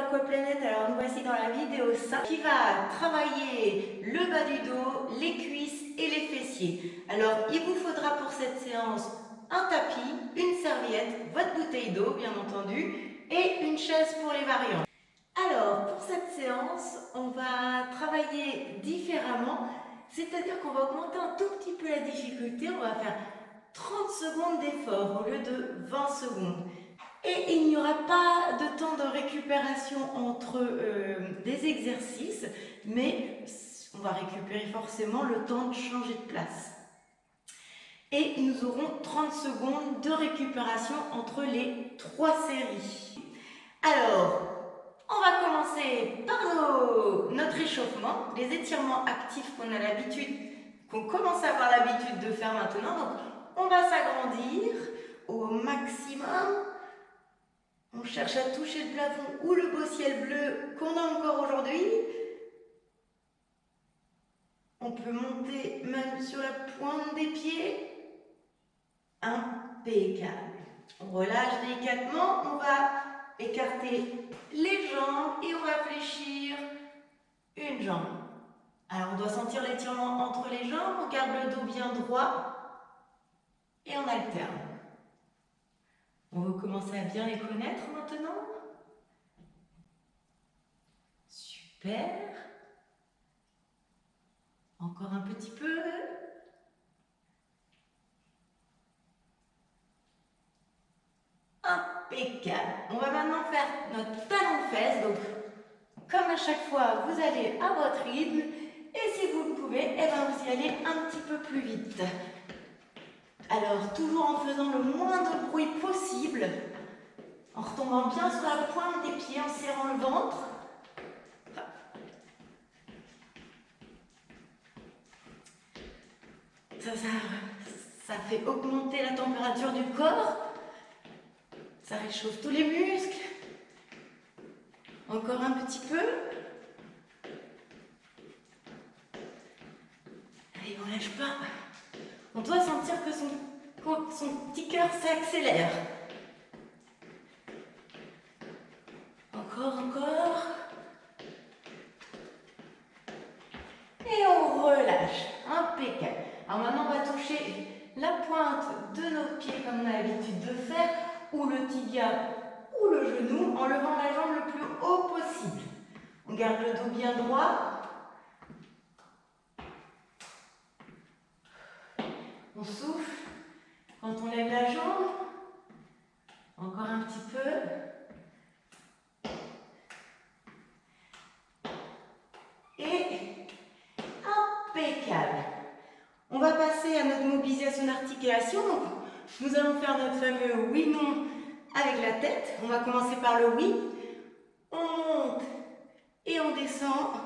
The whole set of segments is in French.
Aquaplanète. Alors nous voici dans la vidéo 5 qui va travailler le bas du dos, les cuisses et les fessiers. Alors il vous faudra pour cette séance un tapis, une serviette, votre bouteille d'eau bien entendu et une chaise pour les variantes. Alors pour cette séance on va travailler différemment, c'est-à-dire qu'on va augmenter un tout petit peu la difficulté, on va faire 30 secondes d'effort au lieu de 20 secondes. Et il n'y aura pas de temps de récupération entre des exercices, mais on va récupérer forcément le temps de changer de place. Et nous aurons 30 secondes de récupération entre les 3 séries. Alors, on va commencer par notre échauffement, les étirements actifs qu'on commence à avoir l'habitude de faire maintenant. Donc, on va s'agrandir au maximum. On cherche à toucher le plafond ou le beau ciel bleu qu'on a encore aujourd'hui. On peut monter même sur la pointe des pieds. Impeccable. On relâche délicatement, on va écarter les jambes et on va fléchir une jambe. Alors on doit sentir l'étirement entre les jambes, on garde le dos bien droit et on alterne. On va commencer à bien les connaître maintenant. Super. Encore un petit peu. Impeccable. On va maintenant faire notre talon-fesse. Donc, comme à chaque fois, vous allez à votre rythme. Et si vous le pouvez, eh ben, vous y allez un petit peu plus vite. Alors, toujours en faisant le moins de bruit possible. En retombant bien sur la pointe des pieds, en serrant le ventre. Ça fait augmenter la température du corps. Ça réchauffe tous les muscles. Encore un petit peu. Allez, on lâche pas. On doit sentir que son petit cœur s'accélère. Encore. Et on relâche. Impeccable. Alors maintenant, on va toucher la pointe de nos pieds comme on a l'habitude de faire, ou le tibia ou le genou, en levant la jambe le plus haut possible. On garde le dos bien droit. On souffle quand on lève la jambe. Encore un petit peu. Et impeccable. On va passer à notre mobilisation d'articulation. Donc, nous allons faire notre fameux oui-non avec la tête. On va commencer par le oui. On monte et on descend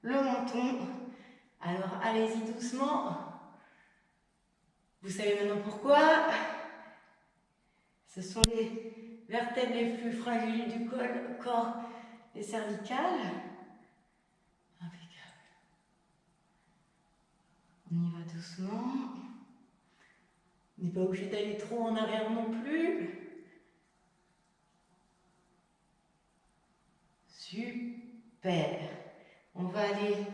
le menton. Alors, allez-y doucement. Vous savez maintenant pourquoi. Ce sont les vertèbres les plus fragiles du corps, les cervicales. Impeccable. On y va doucement. On n'est pas obligé d'aller trop en arrière non plus. Super. On va aller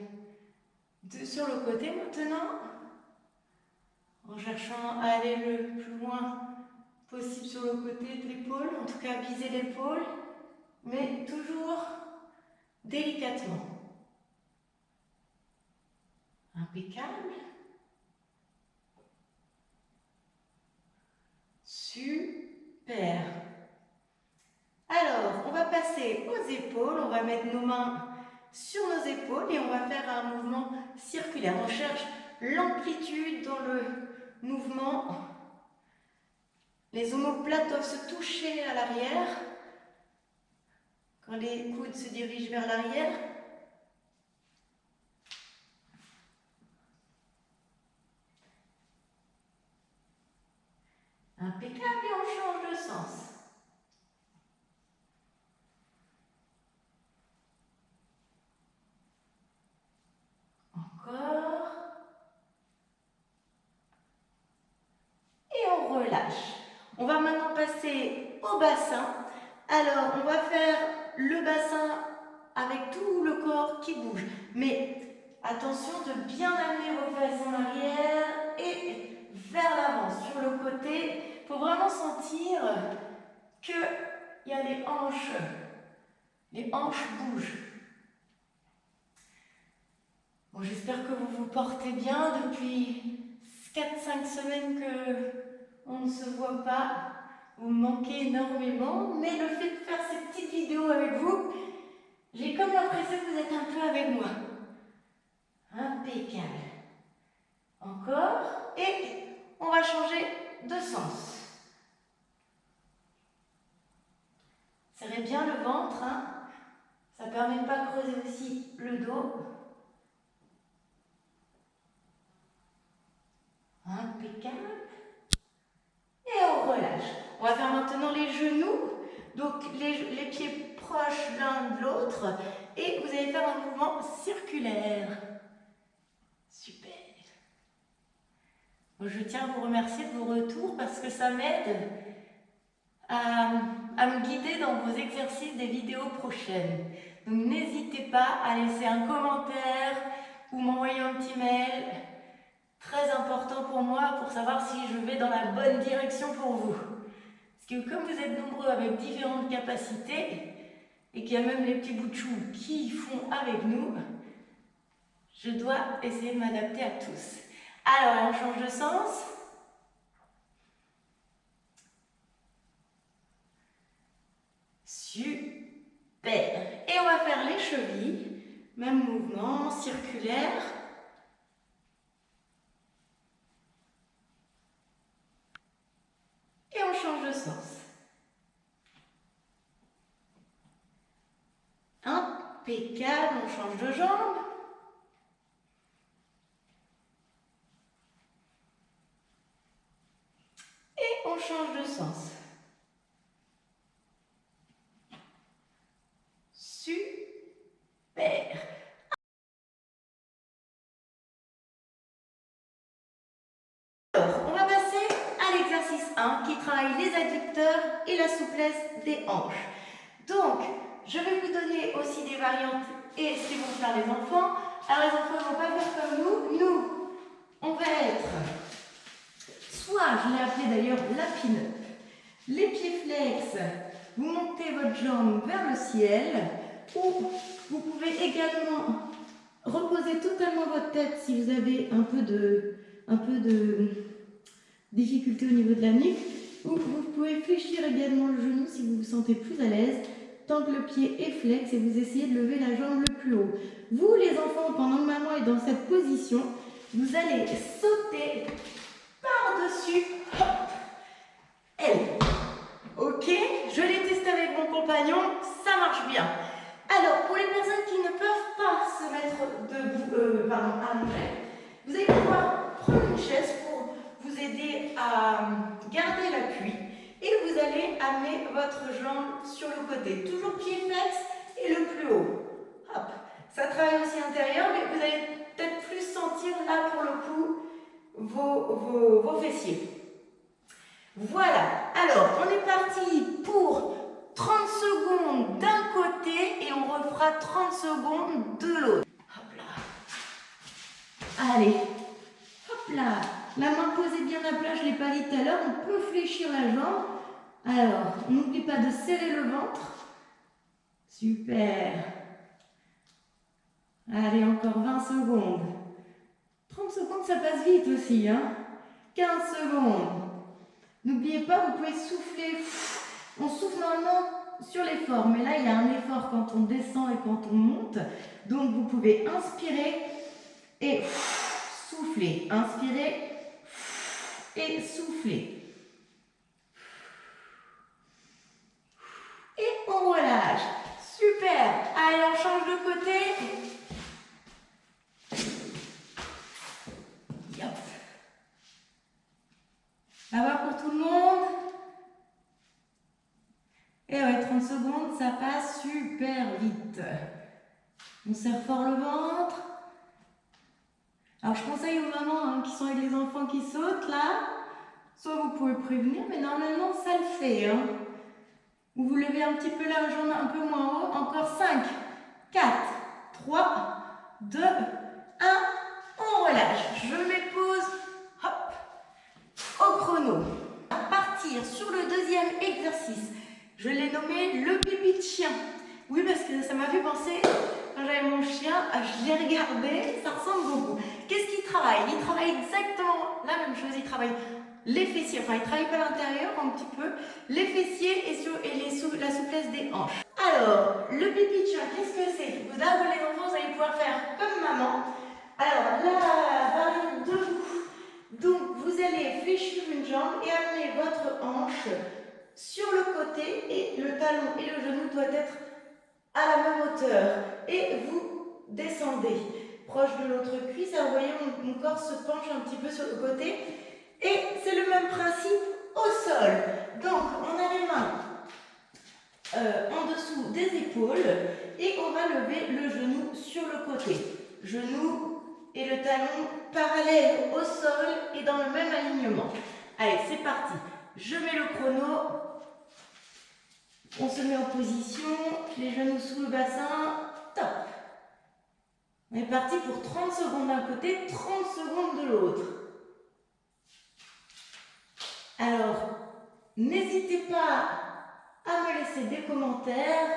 sur le côté maintenant. En cherchant à aller le plus loin possible sur le côté de l'épaule. En tout cas, viser l'épaule. Mais toujours délicatement. Impeccable. Super. Alors, on va passer aux épaules. On va mettre nos mains sur nos épaules et on va faire un mouvement circulaire. On cherche l'amplitude dans le mouvement. Les omoplates doivent se toucher à l'arrière. Quand les coudes se dirigent vers l'arrière. Impeccable et on change de sens. Encore. Et on relâche. On va maintenant passer au bassin. Alors, on va faire le bassin avec tout le corps qui bouge. Mais attention de bien amener vos fesses en arrière et vers l'avant. Sur le côté, il faut vraiment sentir qu'il y a les hanches. Les hanches bougent. Bon, j'espère que vous vous portez bien depuis 4-5 semaines qu'on ne se voit pas. Vous me manquez énormément, mais le fait de faire ces petites vidéos avec vous, j'ai comme l'impression que vous êtes un peu avec moi. Impeccable. Encore. Et on va changer de sens. Serrez bien le ventre. Hein. Ça permet de pas creuser aussi le dos. Impeccable. Et on relâche. On va faire maintenant les genoux. Donc les pieds proches l'un de l'autre. Et vous allez faire un mouvement circulaire. Super. Je tiens à vous remercier de vos retours parce que ça m'aide à me guider dans vos exercices des vidéos prochaines. Donc n'hésitez pas à laisser un commentaire ou m'envoyer un petit mail. Très important pour moi pour savoir si je vais dans la bonne direction pour vous. Parce que comme vous êtes nombreux avec différentes capacités et qu'il y a même les petits bouts de chou qui font avec nous, je dois essayer de m'adapter à tous. Alors, on change de sens. Super. Et on va faire les chevilles. Même mouvement, circulaire. Et on change de sens. Impeccable, on change de jambe. Et on change de sens. Super. Alors, on va passer à l'exercice 1 qui travaille les adducteurs et la souplesse des hanches. Donc, je vais vous donner aussi des variantes et ce qu'ils vont faire les enfants. Alors, les enfants ne vont pas faire comme nous. Nous, on va être, soit, je l'ai appelé d'ailleurs la pin-up, les pieds flex, vous montez votre jambe vers le ciel, ou vous pouvez également reposer totalement votre tête si vous avez un peu de difficulté au niveau de la nuque, ou vous pouvez fléchir également le genou si vous vous sentez plus à l'aise, tant que le pied est flex et vous essayez de lever la jambe le plus haut. Vous les enfants, pendant que maman est dans cette position, vous allez sauter par-dessus, hop, elle. Ok, je l'ai testé avec mon compagnon, ça marche bien. Alors, pour les personnes qui ne peuvent pas se mettre debout, allongées, vous allez pouvoir prendre une chaise pour vous aider à garder l'appui et vous allez amener votre jambe sur le côté. Toujours pied flex et le plus haut. Hop, ça travaille aussi intérieur, mais vous allez peut-être plus sentir là pour le coup vos fessiers. Voilà, alors on est parti pour 30 secondes d'un côté et on refera 30 secondes de l'autre. Hop là. Allez, hop là. La main posée bien à plat, je ne l'ai pas dit tout à l'heure, on peut fléchir la jambe. Alors, n'oublie pas de serrer le ventre. Super. Allez, encore 20 secondes. 30 secondes, ça passe vite aussi, hein. 15 secondes. N'oubliez pas, vous pouvez souffler. On souffle normalement sur l'effort, mais là, il y a un effort quand on descend et quand on monte. Donc, vous pouvez inspirer et souffler. Inspirer et souffler. Et on relâche. Super. Allez, on change de côté. Yop. Ça va pour tout le monde? Et ouais, 30 secondes, ça passe super vite. On serre fort le ventre. Alors, je conseille aux mamans qui sont avec les enfants qui sautent, là. Soit vous pouvez prévenir, mais normalement, ça le fait. Hein. Vous levez un petit peu la jambe un peu moins haut. Encore 5, 4, 3, 2, 1. On relâche. Je mets pause. Hop. Au chrono. On va partir sur le deuxième exercice. Je l'ai nommé le pipi de chien. Oui, parce que ça m'a fait penser, quand j'avais mon chien, je l'ai regardé, ça ressemble beaucoup. Qu'est-ce qu'il travaille? Il travaille exactement la même chose. Il travaille les fessiers, enfin il travaille pas l'intérieur un petit peu, les fessiers et la souplesse des hanches. Alors, le pipi de chien, qu'est-ce que c'est? Vous d'abord les enfants, vous allez pouvoir faire comme maman. Alors, la variante debout. Donc, vous allez fléchir une jambe et amener votre hanche sur le côté et le talon et le genou doivent être à la même hauteur. Et vous descendez proche de l'autre cuisse. Alors, vous voyez, mon corps se penche un petit peu sur le côté. Et c'est le même principe au sol. Donc, on a les mains en dessous des épaules et on va lever le genou sur le côté. Genou et le talon parallèles au sol et dans le même alignement. Allez, c'est parti. Je mets le chrono. On se met en position, les genoux sous le bassin. Top. On est parti pour 30 secondes d'un côté, 30 secondes de l'autre. Alors, n'hésitez pas à me laisser des commentaires,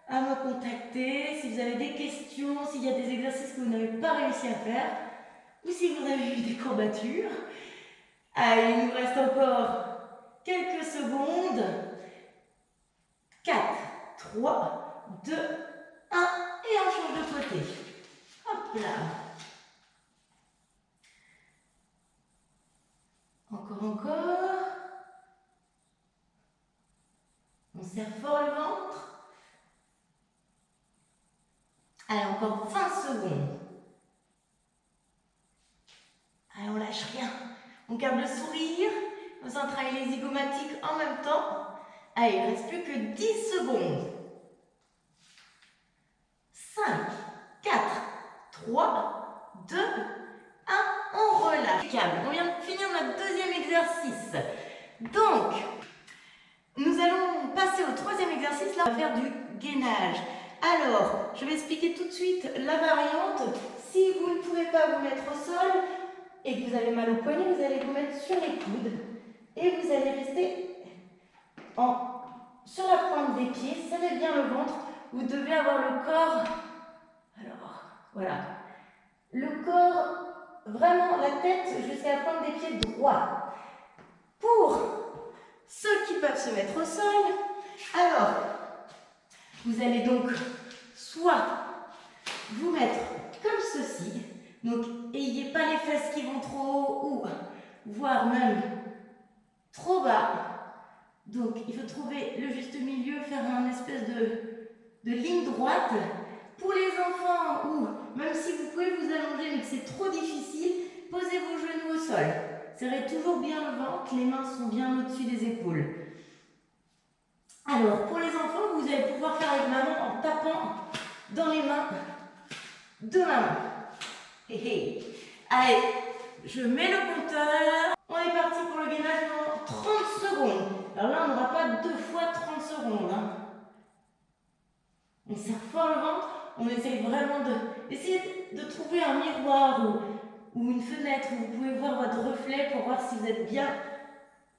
à me contacter si vous avez des questions, s'il y a des exercices que vous n'avez pas réussi à faire, ou si vous avez eu des courbatures. Allez, il nous reste encore quelques secondes. 4, 3, 2, 1, et on change de côté. Hop là. Encore. On serre fort le ventre. Allez, encore 20 secondes. Allez, on lâche rien. On garde le sourire. On travaille les zygomatiques en même temps. Allez, il ne reste plus que 10 secondes. 5, 4, 3, 2, 1. On relâche. On vient de finir notre deuxième exercice. Donc, nous allons passer au troisième exercice. Là, on va faire du gainage. Alors, je vais expliquer tout de suite la variante. Si vous ne pouvez pas vous mettre au sol et que vous avez mal au poignet, vous allez vous mettre sur les coudes et vous allez rester sur la pointe des pieds. Serrez bien le ventre. Vous devez avoir le corps. Alors, voilà. Le corps, vraiment la tête jusqu'à la pointe des pieds droit. Pour ceux qui peuvent se mettre au sol, alors, vous allez donc soit vous mettre comme ceci, donc n'ayez pas les fesses qui vont trop haut ou voire même trop bas. Donc il faut trouver le juste milieu, faire un espèce de ligne droite. Pour les enfants ou même si vous pouvez vous allonger mais que c'est trop difficile, posez vos genoux au sol. Serrez toujours bien le ventre, les mains sont bien au-dessus des épaules. Alors, pour les enfants, vous allez pouvoir faire avec maman en tapant dans les mains de maman. Allez, je mets le compteur. On est parti pour le gainage dans 30 secondes. Alors là, on n'aura pas 2 fois 30 secondes. On serre fort le ventre. On essaye vraiment d'essayer de trouver un miroir ou une fenêtre où vous pouvez voir votre reflet pour voir si vous êtes bien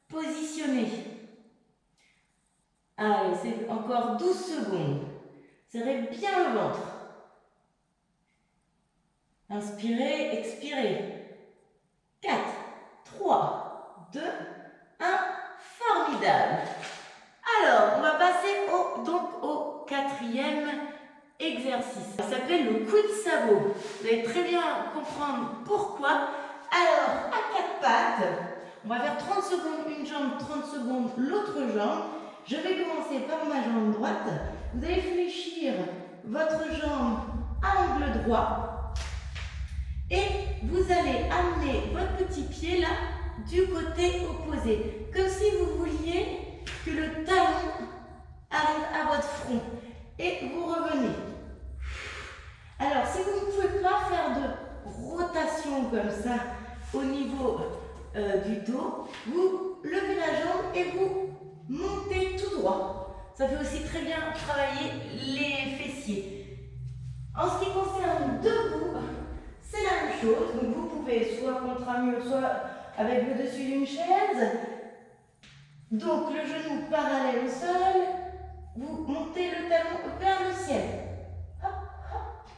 positionné. Allez, c'est encore 12 secondes. Serrez bien le ventre. Inspirez, expirez. 4, 3, 2, 1. Formidable. Alors, on va passer au quatrième exercice. Ça s'appelle le coup de sabot. Vous allez très bien comprendre pourquoi. Alors, à 4 pattes, on va faire 30 secondes une jambe, 30 secondes l'autre jambe. Je vais commencer par ma jambe droite. Vous allez fléchir votre jambe à angle droit. Et vous allez amener votre petit pied là, du côté opposé. Comme si vous vouliez que le talon arrive à votre front. Et vous revenez. Alors, si vous ne pouvez pas faire de rotation comme ça au niveau du dos, vous levez la jambe et vous montez tout droit. Ça fait aussi très bien travailler les fessiers. En ce qui concerne debout, c'est la même chose. Donc vous pouvez soit contre un mur, soit avec le dessus d'une chaise. Donc le genou parallèle au sol. Vous montez le talon vers le ciel. Hop, hop.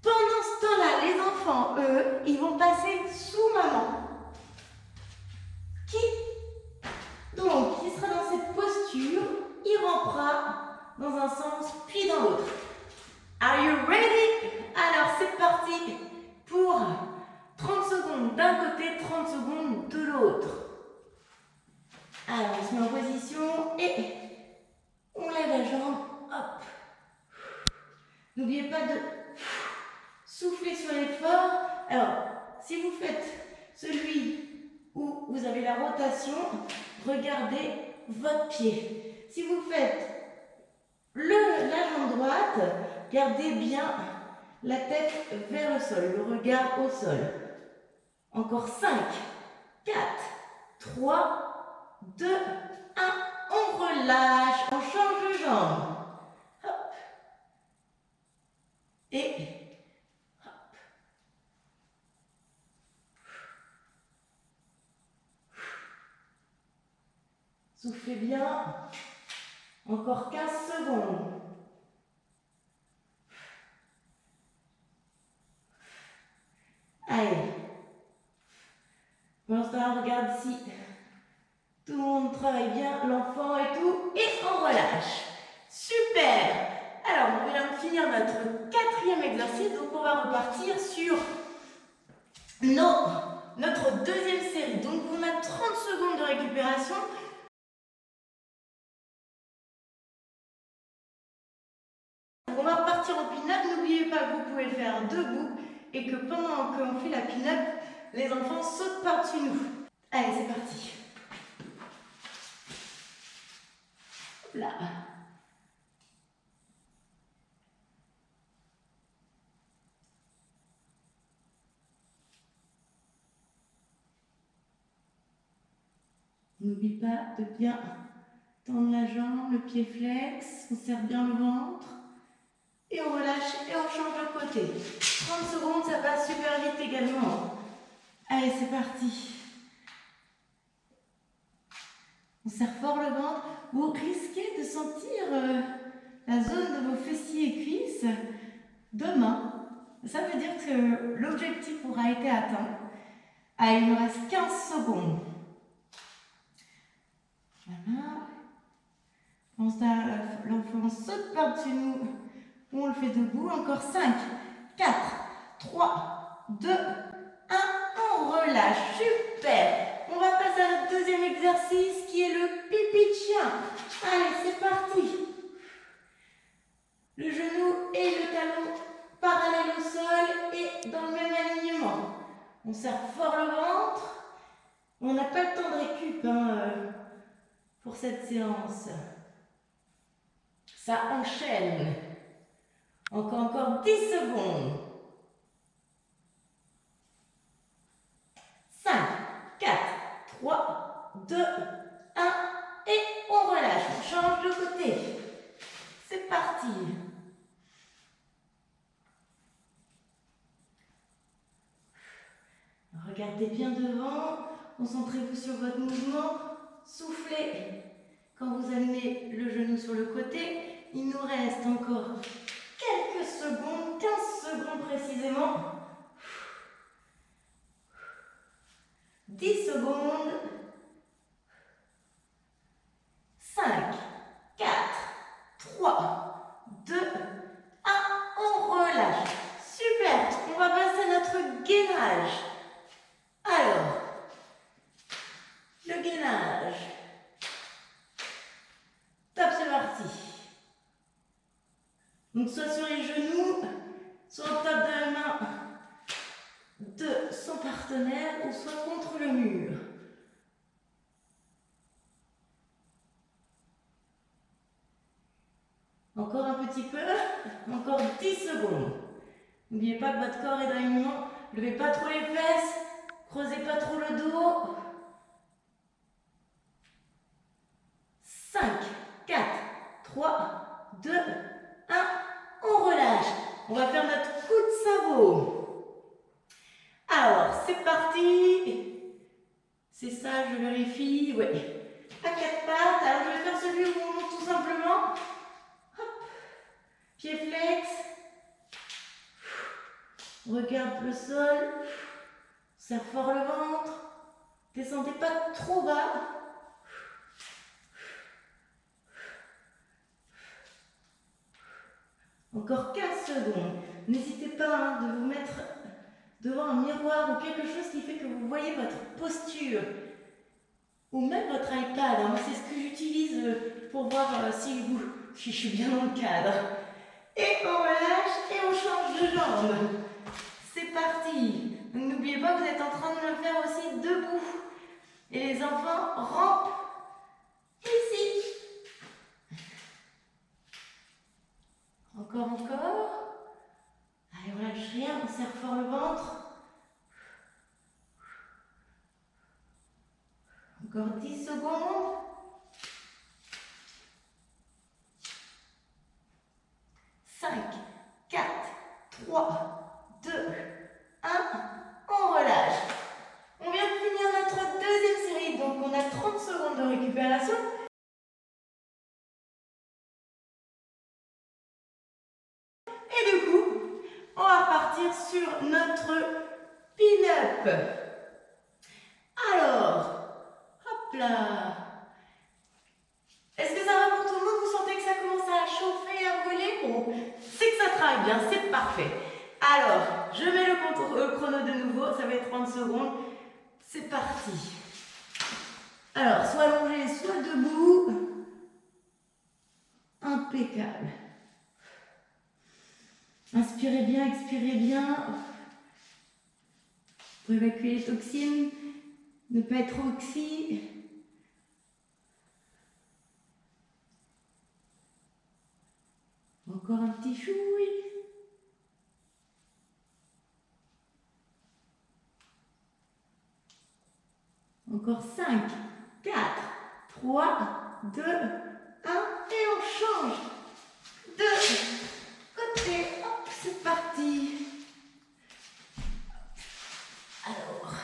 Pendant ce temps-là, les enfants, eux, ils vont passer sous maman. Donc, qui sera dans cette posture, il rampera dans un sens puis dans l'autre. Are you ready? Alors, c'est parti pour 30 secondes d'un côté, 30 secondes de l'autre. Alors, on se met en position et on lève la jambe. Hop. N'oubliez pas de souffler sur l'effort. Alors, si vous faites celui où vous avez la rotation, regardez votre pied. Si vous faites la jambe droite, gardez bien la tête vers le sol, le regard au sol. Encore 5, 4, 3, 2, 1. On relâche, on change de jambe. Hop. Et hop. Soufflez bien. Encore 15 secondes. Allez. Pendant ce temps, on regarde si tout le monde travaille bien, l'enfant et tout. Et on relâche. Super. Alors, on vient de finir notre 4e exercice. Donc, on va repartir sur notre 2e série. Donc, on a 30 secondes de récupération. On va repartir en pin-up. N'oubliez pas que vous pouvez le faire debout et que pendant qu'on fait la pin-up, les enfants sautent par-dessus nous. Allez, c'est parti. Là. N'oublie pas de bien tendre la jambe, le pied flex, on serre bien le ventre. Et on relâche et on change de côté. 30 secondes, ça passe super vite également. Allez, c'est parti. On serre fort le ventre. Vous risquez de sentir la zone de vos fessiers et cuisses demain. Ça veut dire que l'objectif aura été atteint. Allez, il nous reste 15 secondes. Voilà. Pense à l'enfant saute par-dessus nous. On le fait debout. Encore 5, 4, 3, 2, 1. On relâche. Super. On va passer à notre 2e exercice qui est le pipi de chien. Allez, c'est parti. Le genou et le talon parallèles au sol et dans le même alignement. On serre fort le ventre. On n'a pas le temps de récup pour cette séance. Ça enchaîne. Encore 10 secondes. 5, 4, 3, 2, 1. Et on relâche. On change de côté. C'est parti. Regardez bien devant. Concentrez-vous sur votre mouvement. Soufflez. Quand vous amenez le genou sur le côté, il nous reste encore quelques secondes, 15 secondes précisément. 10 secondes. 5, 4, 3, 2, 1. On relâche. Super. On va passer à notre gainage. Alors, le gainage. Top, c'est parti. Donc, soit sur les genoux, soit au top de la main de son partenaire, ou soit contre le mur. Encore un petit peu, encore 10 secondes. N'oubliez pas que votre corps est d'alignement. Levez pas trop les fesses, creusez pas trop le dos. 5, 4, c'est ça, je vérifie. Ouais. À quatre pattes. Alors, je vais faire celui où on monte tout simplement. Hop. Pied flex. Regarde le sol. Serre fort le ventre. Descendez pas trop bas. Encore 15 secondes. N'hésitez pas de vous mettre devant un miroir ou quelque chose qui fait que vous voyez votre posture. Ou même votre iPad. Moi, c'est ce que j'utilise pour voir si je suis bien dans le cadre. Et on relâche et on change de jambe. C'est parti. N'oubliez pas que vous êtes en train de le faire aussi debout. Et les enfants rampent ici. Encore. Allez, on lâche rien, on serre fort le ventre. Encore 10 secondes. 5, 4, 3, 2, 1. On relâche. On vient de finir notre deuxième série, donc on a 30 secondes de récupération. Et du coup, on va repartir sur notre pin-up. Alors, hop là. Est-ce que ça va pour tout le monde? Vous sentez que ça commence à chauffer, à brûler? Bon, c'est que ça travaille bien, c'est parfait. Alors, je mets le chrono de nouveau, ça va être 30 secondes. C'est parti. Alors, soit allongé, soit debout. Impeccable. Inspirez bien, expirez bien. Pour évacuer les toxines, ne pas être trop oxy. Encore un petit chouille. Encore 5, 4, 3, 2, 1. Et on change de côté. Hop, c'est parti. Alors,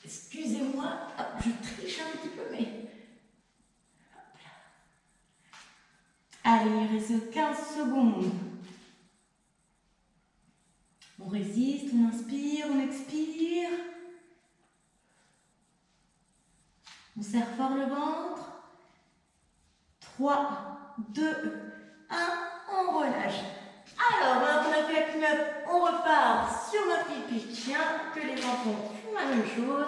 excusez-moi, je triche un petit peu, mais... Hop là. Allez, il reste 15 secondes. On résiste, on inspire, on expire. On serre fort le ventre. 3, 2, 1, on relâche. Alors, maintenant qu'on a fait la pin-up, on repart sur notre pipi de chien, que les enfants font la même chose.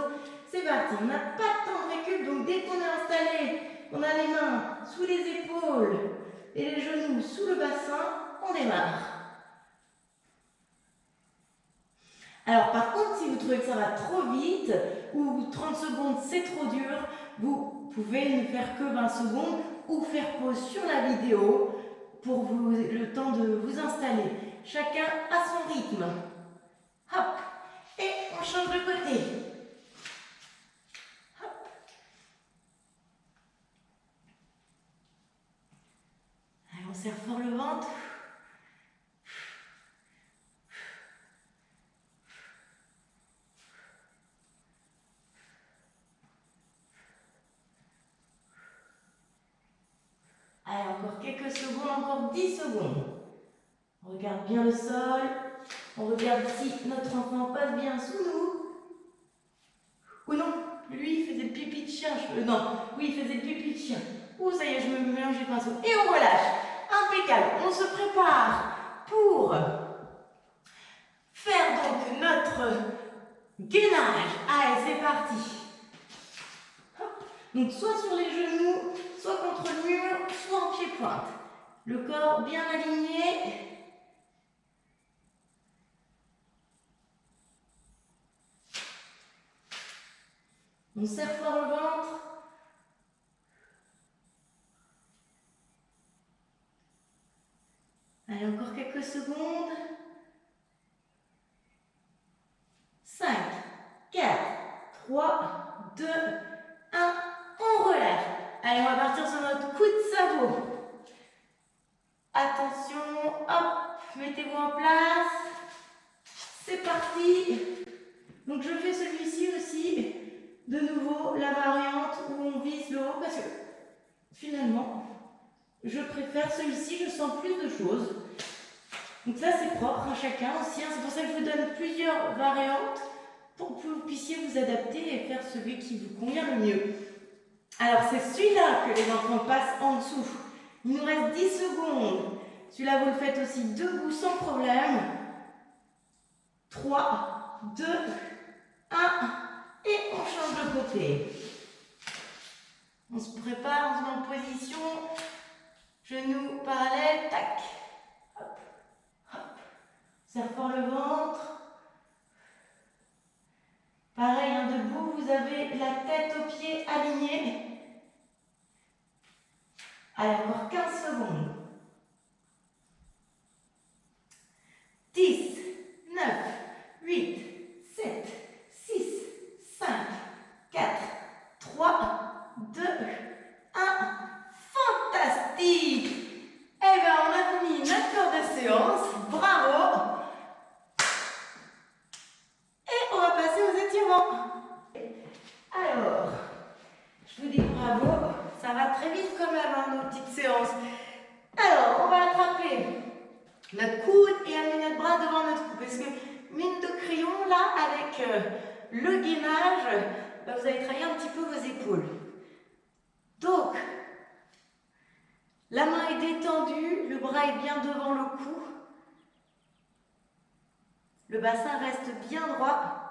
C'est parti, on n'a pas de temps de récup, donc dès qu'on est installé, on a les mains sous les épaules et les genoux sous le bassin, on démarre. Alors par contre, si vous trouvez que ça va trop vite ou 30 secondes c'est trop dur, vous pouvez ne faire que 20 secondes ou faire pause sur la vidéo pour le temps de vous installer. Chacun à son rythme. Hop, et on change de côté. Hop. Allez, on serre fort le ventre. Allez, encore quelques secondes, encore 10 secondes. On regarde bien le sol. On regarde si notre enfant passe bien sous nous. Ou non, lui, il faisait le pipi de chien. Non, oui, il faisait le pipi de chien. Ouh, ça y est, je me mélange les pinceaux. Et on relâche. Impeccable. On se prépare pour faire donc notre gainage. Allez, c'est parti. Hop. Donc, soit sur les genoux, soit contre le mur, soit en pied-pointe. Le corps bien aligné. On serre fort le ventre. Allez, encore quelques secondes. 5, 4, 3, 2, 1. On relâche. Allez, on va partir sur notre coup de sabot. Attention, hop, mettez-vous en place. C'est parti. Donc je fais celui-ci aussi, de nouveau la variante où on vise le haut parce que finalement je préfère celui-ci, je sens plus de choses. Donc ça c'est propre à chacun aussi, hein. C'est pour ça que je vous donne plusieurs variantes pour que vous puissiez vous adapter et faire celui qui vous convient le mieux. Alors c'est celui-là que les enfants passent en dessous. Il nous reste 10 secondes. Celui-là vous le faites aussi debout sans problème. 3, 2, 1 et on change de côté. On se prépare, on se met en position. Genoux parallèles, tac. Hop, hop. Serre fort le ventre. Pareil, hein, debout, vous avez la tête aux pieds alignée. Allez, encore 15 secondes. 10, 9, 8, 7, 6, 5, 4, 3, 2, 1. Fantastique! Eh bien, on a fini notre cours de séance. Bravo! Et on va passer aux étirements. Alors, je vous dis bravo. Ça va très vite quand même, hein, nos petites séances. Alors, on va attraper notre coude et amener notre bras devant notre cou. Parce que, mine de crayon, là, avec le gainage, bah, vous allez travailler un petit peu vos épaules. Donc, la main est détendue, le bras est bien devant le cou. Le bassin reste bien droit.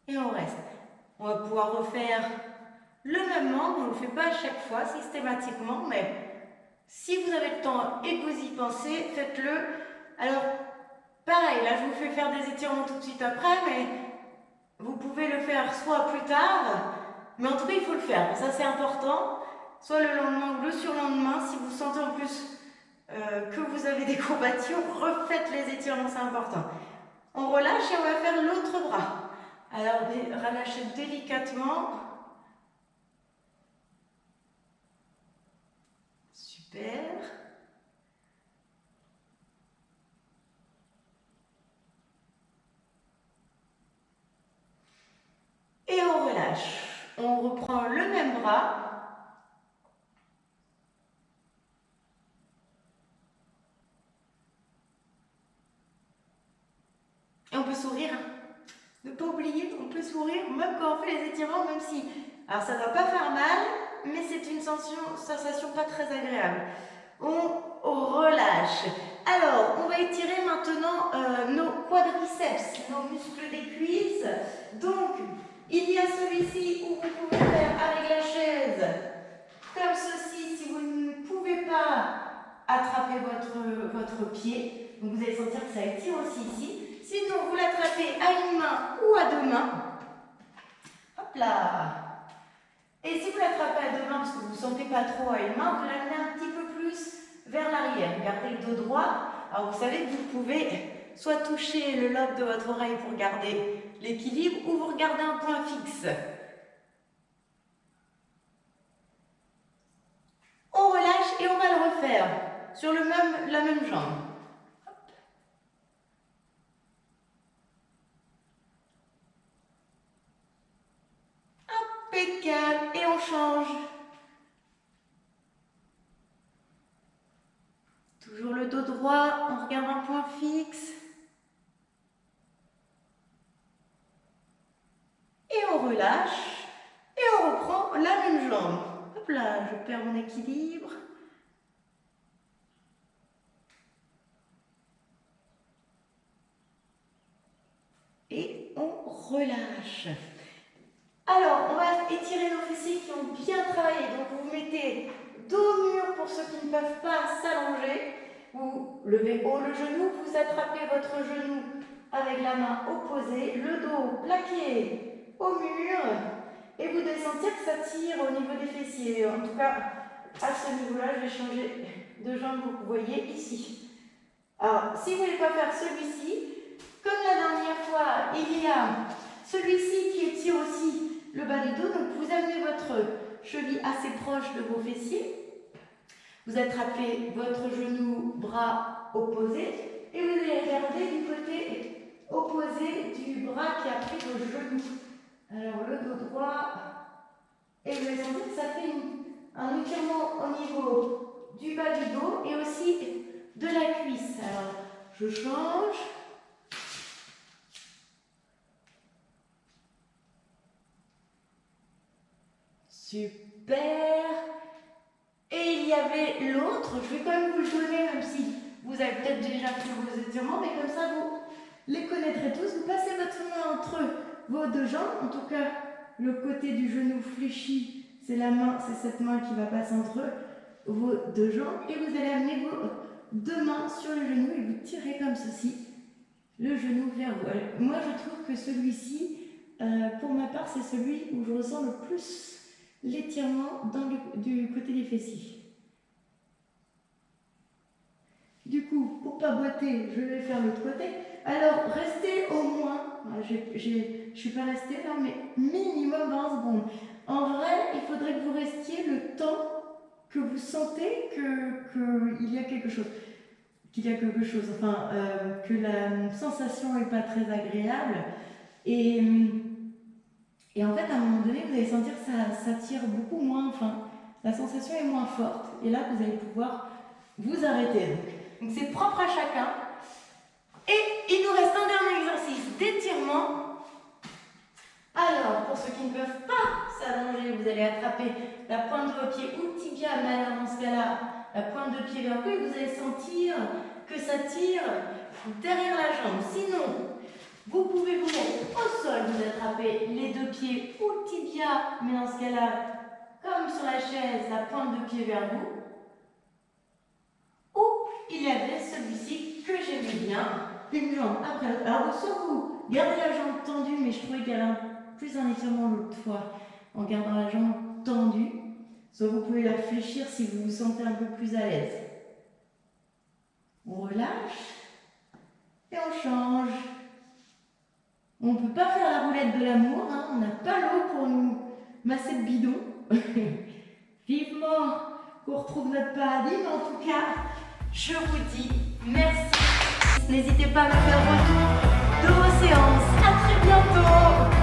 Et on reste. On va pouvoir refaire le même membre. On ne le fait pas à chaque fois, systématiquement, mais si vous avez le temps et que vous y pensez, faites-le. Alors, pareil, là, je vous fais faire des étirements tout de suite après, mais vous pouvez le faire soit plus tard, mais en tout cas, il faut le faire. Ça, c'est important. Soit le lendemain ou le surlendemain, si vous sentez en plus que vous avez des courbatures, refaites les étirements, c'est important. On relâche et on va faire l'autre bras. Alors, relâchez délicatement. Super. Et on relâche. On reprend le même bras. Et on peut sourire. Ne pas oublier, on peut sourire même quand on fait les étirements, même si... Alors ça ne va pas faire mal, mais c'est une sensation pas très agréable. On relâche. Alors, on va étirer maintenant nos quadriceps, nos muscles des cuisses. Donc, il y a celui-ci où vous pouvez faire avec la chaise, comme ceci, si vous ne pouvez pas attraper votre pied. Donc, vous allez sentir que ça étire aussi ici. Sinon, vous l'attrapez à une main ou à deux mains. Hop là. Et si vous l'attrapez à deux mains, parce que vous ne sentez pas trop à une main, vous l'amenez un petit peu plus vers l'arrière. Gardez le dos droit. Alors, vous savez que vous pouvez soit toucher le lobe de votre oreille pour garder l'équilibre, ou vous regardez un point fixe. On relâche et on va le refaire sur la même jambe. Impeccable. Et on change. Toujours le dos droit, on regarde un point fixe. Et on relâche. Et on reprend la même jambe. Hop là, je perds mon équilibre. Et on relâche. Alors, on va étirer nos fessiers qui ont bien travaillé. Donc, vous vous mettez dos mûr pour ceux qui ne peuvent pas s'allonger. Vous levez haut le genou, vous attrapez votre genou avec la main opposée, le dos plaqué au mur. Et vous devez sentir que ça tire au niveau des fessiers. En tout cas, à ce niveau-là, je vais changer de jambe, vous voyez ici. Alors, si vous ne voulez pas faire celui-ci, comme la dernière fois, il y a celui-ci qui étire aussi le bas du dos. Donc, vous amenez votre cheville assez proche de vos fessiers. Vous attrapez votre genou, bras opposé. et vous allez regarder du côté opposé du bras qui a pris vos genoux. Alors le dos droit, et vous allez sentir que ça fait un étirement au niveau du bas du dos et aussi de la cuisse. Alors je change. Super. Et il y avait l'autre, je vais quand même vous le donner, même si vous avez peut-être déjà fait vos étirements, mais comme ça vous les connaîtrez tous. Vous passez votre main entre vos deux jambes, en tout cas le côté du genou fléchi, c'est la main, c'est cette main qui va passer entre vos deux jambes, et vous allez amener vos deux mains sur le genou et vous tirez comme ceci, le genou vers vous. Moi je trouve que celui-ci, pour ma part, c'est celui où je ressens le plus l'étirement du côté des fessiers. Du coup, pour pas boiter, je vais faire l'autre côté. Alors, restez au moins, je ne suis pas restée là, mais minimum 20 secondes. En vrai, il faudrait que vous restiez le temps que vous sentez qu'il y a quelque chose. Enfin, que la sensation n'est pas très agréable. Et en fait, à un moment donné, vous allez sentir que ça tire beaucoup moins, enfin, la sensation est moins forte. Et là, vous allez pouvoir vous arrêter. Donc c'est propre à chacun. Et il nous reste un dernier exercice d'étirement. Alors, pour ceux qui ne peuvent pas s'allonger, vous allez attraper la pointe de vos pieds ou le tibia, mais alors dans ce cas-là, la pointe de pied vers vous, et vous allez sentir que ça tire derrière la jambe. Sinon, vous pouvez vous mettre au sol, vous attrapez les deux pieds ou le tibia, mais dans ce cas-là, comme sur la chaise, la pointe de pied vers vous. Ou il y avait celui-ci que j'aimais bien, une jambe après l'autre. Alors, soit vous gardez la jambe tendue, mais je trouvais qu'il y avait plus un étirement l'autre fois en gardant la jambe tendue. Soit vous pouvez la fléchir si vous vous sentez un peu plus à l'aise. On relâche et on change. On ne peut pas faire la roulette de l'amour, hein. On n'a pas l'eau pour nous masser le bidon. Vivement qu'on retrouve notre paradis, mais en tout cas, je vous dis merci. N'hésitez pas à me faire retour de vos séances. À très bientôt.